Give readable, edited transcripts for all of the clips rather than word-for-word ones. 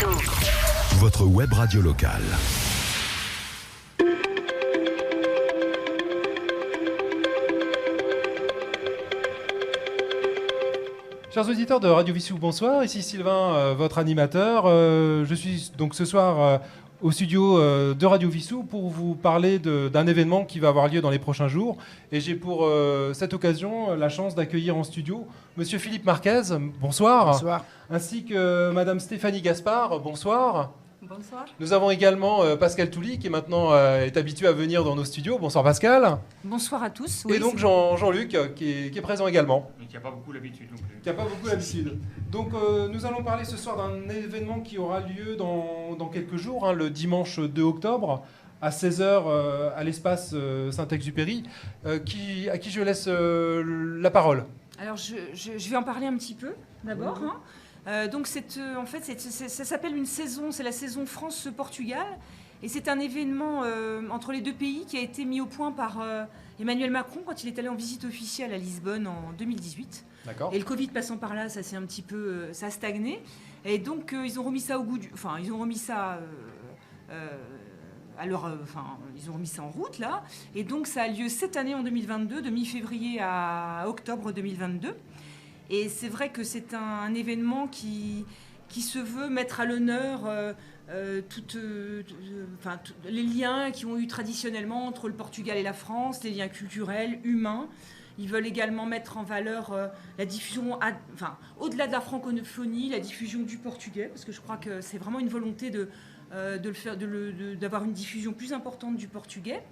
Vissou. Votre web radio locale. Chers auditeurs de Radio Vissou, bonsoir. Ici Sylvain, votre animateur. Je suis donc ce soir au studio de Radio Vissou pour vous parler d'un événement qui va avoir lieu dans les prochains jours. Et j'ai pour cette occasion la chance d'accueillir en studio Monsieur Philippe Marquez, bonsoir. Bonsoir. Ainsi que Madame Stéphanie Gaspard, bonsoir. Bonsoir. Nous avons également Pascal Touly qui maintenant est habitué à venir dans nos studios. Bonsoir Pascal. Bonsoir à tous. Et donc Jean-Luc qui est présent également. Mais qui n'a pas beaucoup l'habitude non plus. Qui n'a pas beaucoup l'habitude. Donc nous allons parler ce soir d'un événement qui aura lieu dans quelques jours, hein, le dimanche 2 octobre, à 16h à l'espace Saint-Exupéry, à qui je laisse la parole. Alors je vais en parler un petit peu d'abord. Oui. Donc en fait ça s'appelle une saison, c'est la saison France-Portugal. Et c'est un événement entre les deux pays qui a été mis au point par Emmanuel Macron quand il est allé en visite officielle à Lisbonne en 2018. D'accord. Et le Covid passant par là, ça s'est un petit peu, ça a stagné. Et donc ils ont remis ça au goût du, enfin ils ont remis ça ils ont remis ça en route là. Et donc ça a lieu cette année en 2022, de mi-février à octobre 2022. Et c'est vrai que c'est un événement qui se veut mettre à l'honneur les liens qui ont eu traditionnellement entre le Portugal et la France, les liens culturels, humains. Ils veulent également mettre en valeur la diffusion, au-delà de la francophonie, la diffusion du portugais, parce que je crois que c'est vraiment une volonté d'avoir une diffusion plus importante du portugais.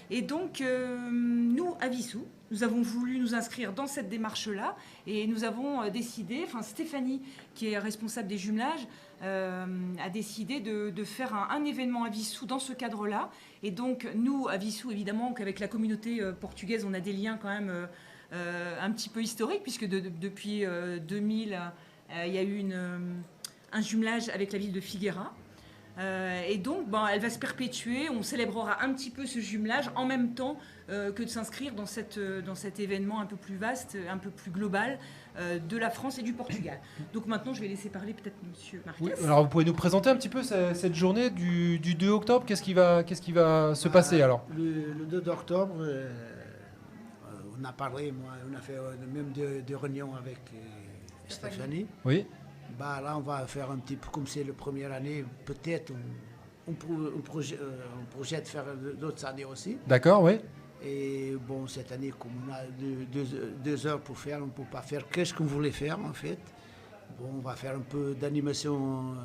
Et donc, nous, à Vissou, nous avons voulu nous inscrire dans cette démarche-là et nous avons décidé, Stéphanie, qui est responsable des jumelages, a décidé de faire un événement à Vissou dans ce cadre-là. Et donc, nous, à Vissou, évidemment, qu'avec la communauté portugaise, on a des liens quand même un petit peu historiques, puisque depuis 2000, il y a eu un jumelage avec la ville de Figueira. Et donc, elle va se perpétuer. On célébrera un petit peu ce jumelage en même temps que de s'inscrire dans cet événement un peu plus vaste, un peu plus global de la France et du Portugal. Donc maintenant, je vais laisser parler peut-être Monsieur Marquez. Oui, alors vous pouvez nous présenter un petit peu cette journée du 2 octobre. Qu'est-ce qui va se passer alors ? Le 2 octobre, on a parlé, on a fait même des réunions avec Stéphanie. Oui. Là, on va faire un petit peu comme c'est la première année. Peut-être on projette faire d'autres années aussi. D'accord, oui. Et bon, cette année, comme on a 2 heures pour faire, on ne peut pas faire qu'est-ce qu'on voulait faire en fait. Bon, on va faire un peu d'animation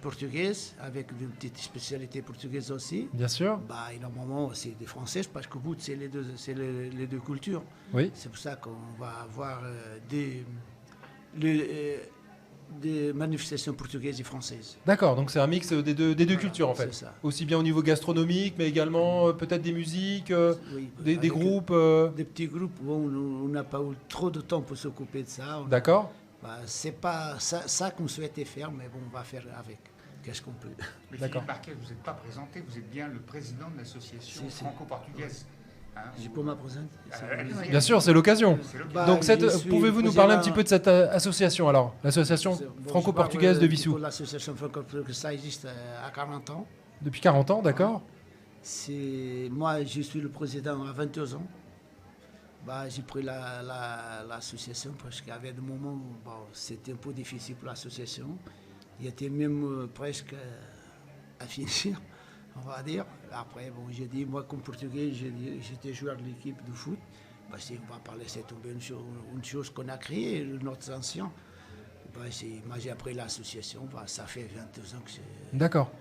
portugaise avec une petite spécialité portugaise aussi. Bien sûr. Et normalement, c'est des Français parce qu'au bout, c'est les deux cultures. Oui. C'est pour ça qu'on va avoir des manifestations portugaises et françaises. D'accord, donc c'est un mix des deux cultures en fait. C'est ça. Aussi bien au niveau gastronomique, mais également peut-être des musiques, Oui, des groupes. Des petits groupes, on n'a pas eu trop de temps pour s'occuper de ça. D'accord. C'est pas ça qu'on souhaitait faire, mais bon, on va faire avec. Qu'est-ce qu'on peut. Mais D'accord. Philippe Marquez, vous n'êtes pas présenté, vous êtes bien le président de l'association Si. franco-portugaise. Hein, J'ai pas ma présence. allez-y. Bien sûr, c'est l'occasion. C'est l'occasion. Donc pouvez-vous nous parler un petit peu de cette association alors, l'association franco-portugaise de Vissou. L'association franco-portugaise, ça existe à 40 ans. Depuis 40 ans, d'accord. Moi, je suis le président à 22 ans. J'ai pris l'association parce qu'il y avait des moments où c'était un peu difficile pour l'association. Il était même presque à finir, on va dire. Après, j'ai dit, moi comme Portugais, j'étais joueur de l'équipe de foot. Si on va parler, c'est une chose qu'on a créée, notre ancien. Moi, j'ai appris l'association, ça fait 22 ans que c'est... D'accord.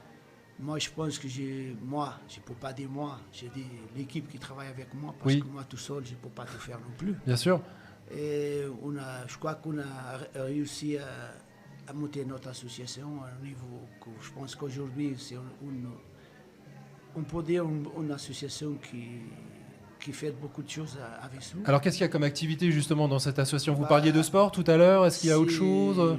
Moi, je pense que je ne peux pas dire moi, j'ai dit l'équipe qui travaille avec moi, parce que moi, tout seul, je ne peux pas tout faire non plus. Bien sûr. Et je crois qu'on a réussi à monter notre association à un niveau que je pense qu'aujourd'hui, c'est on peut dire une association qui fait beaucoup de choses à Vissou. Alors qu'est-ce qu'il y a comme activité justement dans cette association ? Vous parliez de sport tout à l'heure, est-ce qu'il y a autre chose ?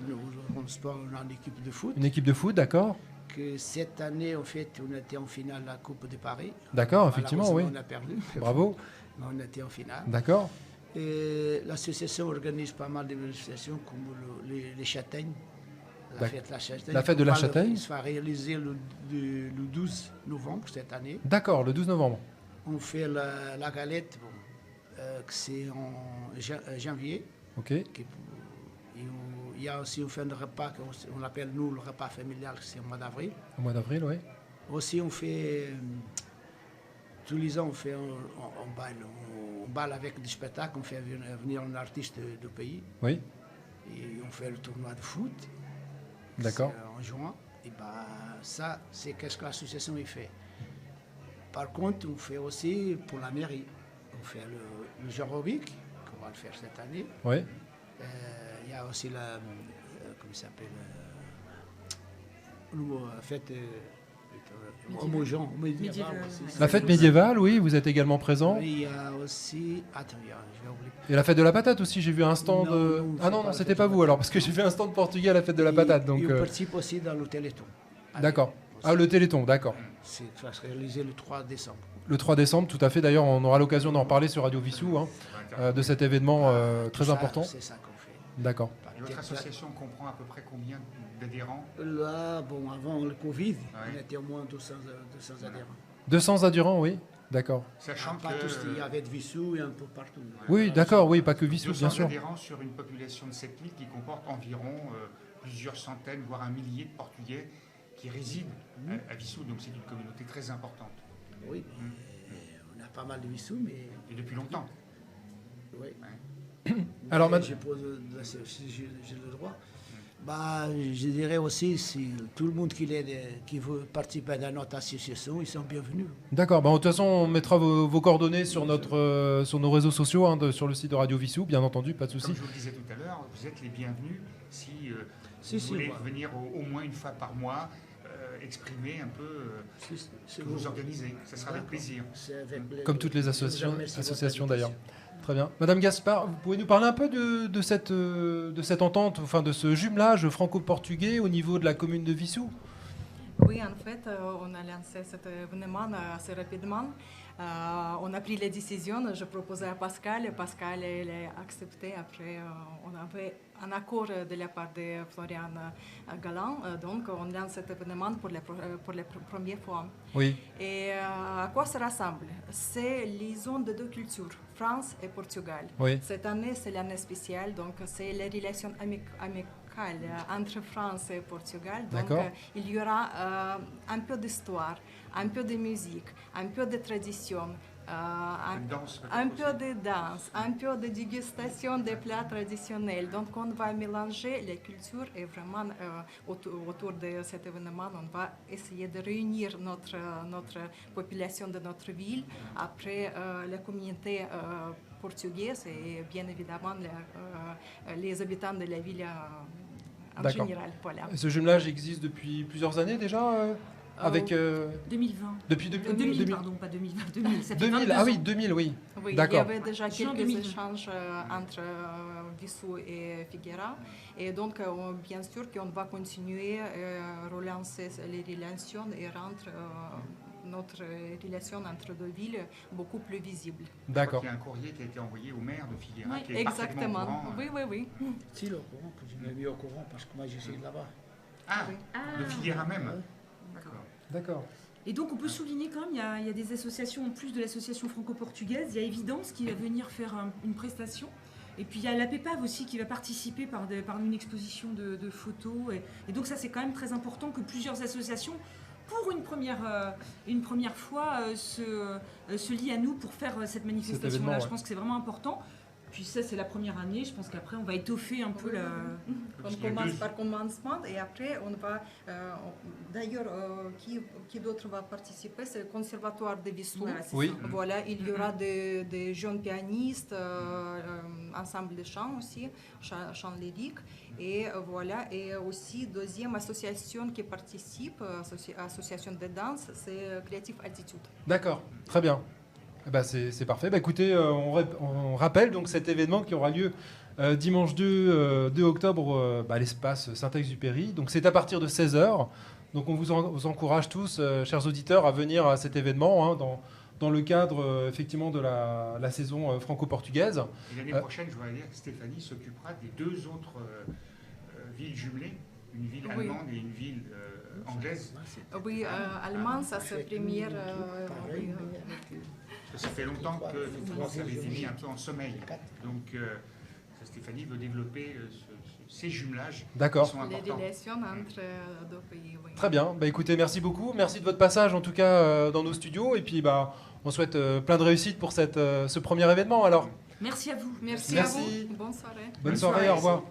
En sport, on a une équipe de foot. Une équipe de foot, d'accord. Que cette année, en fait, on était en finale de la Coupe de Paris. D'accord, effectivement, oui. On a perdu. Bravo. Mais on était en finale. D'accord. Et l'association organise pas mal de manifestations comme les châtaignes. La fête de la Châtaigne. La fête de la Châtaigne. Il sera réalisé le 12 novembre cette année. D'accord, le 12 novembre. On fait la galette, que c'est en janvier. Ok. Il y a aussi on fait un repas qu'on appelle nous le repas familial, c'est au mois d'avril. Au mois d'avril, oui. Aussi on fait, tous les ans on fait on balle avec des spectacles, on fait venir un artiste de pays. Oui. Et on fait le tournoi de foot. D'accord. En juin. Et ça, c'est qu'est-ce que l'association y fait. Par contre, on fait aussi pour la mairie. On fait le jeu aérobique, qu'on va le faire cette année. Oui. Il y a aussi la, comment ça s'appelle, la fête médiévale. La fête médiévale, oui, vous êtes également présent. Oui, il y a aussi, attends, je vais oublier. Et la fête de la patate aussi, j'ai vu un stand. Non, c'était pas vous alors, parce que j'ai vu un stand portugais à la fête de la patate. Donc, on participe aussi dans le Téléthon. D'accord. Ah, le Téléthon, d'accord. Ça sera réalisé le 3 décembre. Le 3 décembre, tout à fait. D'ailleurs, on aura l'occasion d'en reparler sur Radio Vissou, de cet événement très important. C'est ça qu'on fait. D'accord. Et votre association comprend à peu près combien d'adhérents? Là, bon, avant le Covid, on était au moins 200 adhérents. 200 adhérents, oui. D'accord. Sachant Pas que tous, il y avait de Vissou et un peu partout. Oui, d'accord, oui, pas que Vissou, 200 bien sûr. adhérents sur une population de 7000 qui comporte environ plusieurs centaines, voire un millier de Portugais qui résident à Vissou. Donc c'est une communauté très importante. Oui, on a pas mal de Vissou, mais... Et depuis longtemps. Oui. Alors, j'ai le droit. Je dirais aussi, si tout le monde qui veut participer à notre association, ils sont bienvenus. D'accord. De toute façon, on mettra vos coordonnées sur nos réseaux sociaux, sur le site de Radio Vissou, bien entendu, pas de souci. Comme je vous le disais tout à l'heure, vous êtes les bienvenus si vous voulez venir au moins une fois par mois, exprimer un peu ce que vous organisez. Ça sera avec plaisir. Comme toutes les associations d'ailleurs. Très bien. Madame Gaspard, vous pouvez nous parler un peu de cette entente, enfin de ce jumelage franco-portugais au niveau de la commune de Vissou? Oui, en fait, on a lancé cet événement assez rapidement. On a pris les décisions, je proposais à Pascal, Pascal a accepté. Après, on avait un accord de la part de Florian Galland, donc on lance cet événement pour la première fois. Oui. Et à quoi ça ressemble? C'est liaison de deux cultures, France et Portugal. Oui. Cette année, c'est l'année spéciale, donc c'est les relations amicales entre France et Portugal. Donc il y aura un peu d'histoire, un peu de musique, un peu de tradition, un peu de danse, un peu de dégustation des plats traditionnels. Donc on va mélanger les cultures et vraiment autour de cet événement, on va essayer de réunir notre population de notre ville, après la communauté portugaise et bien évidemment les habitants de la ville en général. Voilà. Ce jumelage existe depuis plusieurs années déjà avec 2020. Depuis 2000, pardon, pas 2020, 2000. Ça fait 2000, ah oui, 2000, oui. Oui, d'accord. Il y avait déjà quelques échanges entre Vissou et Figueira. Et donc, bien sûr qu'on va continuer à relancer les relations et rendre notre relation entre deux villes beaucoup plus visible. D'accord. Il y a un courrier qui a été envoyé au maire de Figueira. Oui, qui est exactement. Au courant, Oui. Si, le courant, je m'ai mis au courant parce que moi je suis là-bas. De Figueira même. D'accord. Et donc on peut souligner quand même, il y a des associations, en plus de l'association franco-portugaise, il y a Évidence qui va venir faire une prestation. Et puis il y a la PEPAV aussi qui va participer par une exposition de photos. Et donc ça c'est quand même très important que plusieurs associations, pour une première fois, se lient à nous pour faire cette manifestation-là. Je pense que c'est vraiment important. Puis ça, c'est la première année. Je pense qu'après, on va étoffer un peu la... On commence par commencement et après, on va... D'ailleurs, qui d'autre va participer? C'est le Conservatoire de Vissou. Oui. Voilà, il y aura des jeunes pianistes, ensemble de chants aussi, chants lyriques. Et voilà, et aussi, deuxième association qui participe, association de danse, c'est Creative Attitude. D'accord, très bien. C'est parfait. Écoutez, on rappelle donc cet événement qui aura lieu dimanche 2 octobre à l'espace Saint-Exupéry. Donc c'est à partir de 16h. Donc on vous encourage tous, chers auditeurs, à venir à cet événement dans le cadre effectivement de la saison franco-portugaise. Et l'année prochaine, je voudrais dire que Stéphanie s'occupera des deux autres villes jumelées une ville allemande et une ville anglaise. Oui, allemand, ça c'est première. Ça fait longtemps que France avait été mis un peu en sommeil. Donc Stéphanie veut développer ces jumelages qui sont importants. Les relations entre deux pays. Oui. Très bien. Bah, écoutez, merci beaucoup. Merci de votre passage en tout cas dans nos studios. Et puis on souhaite plein de réussite pour ce premier événement alors. Merci à vous. Merci à vous. Bonne soirée. Bonne soirée, au revoir.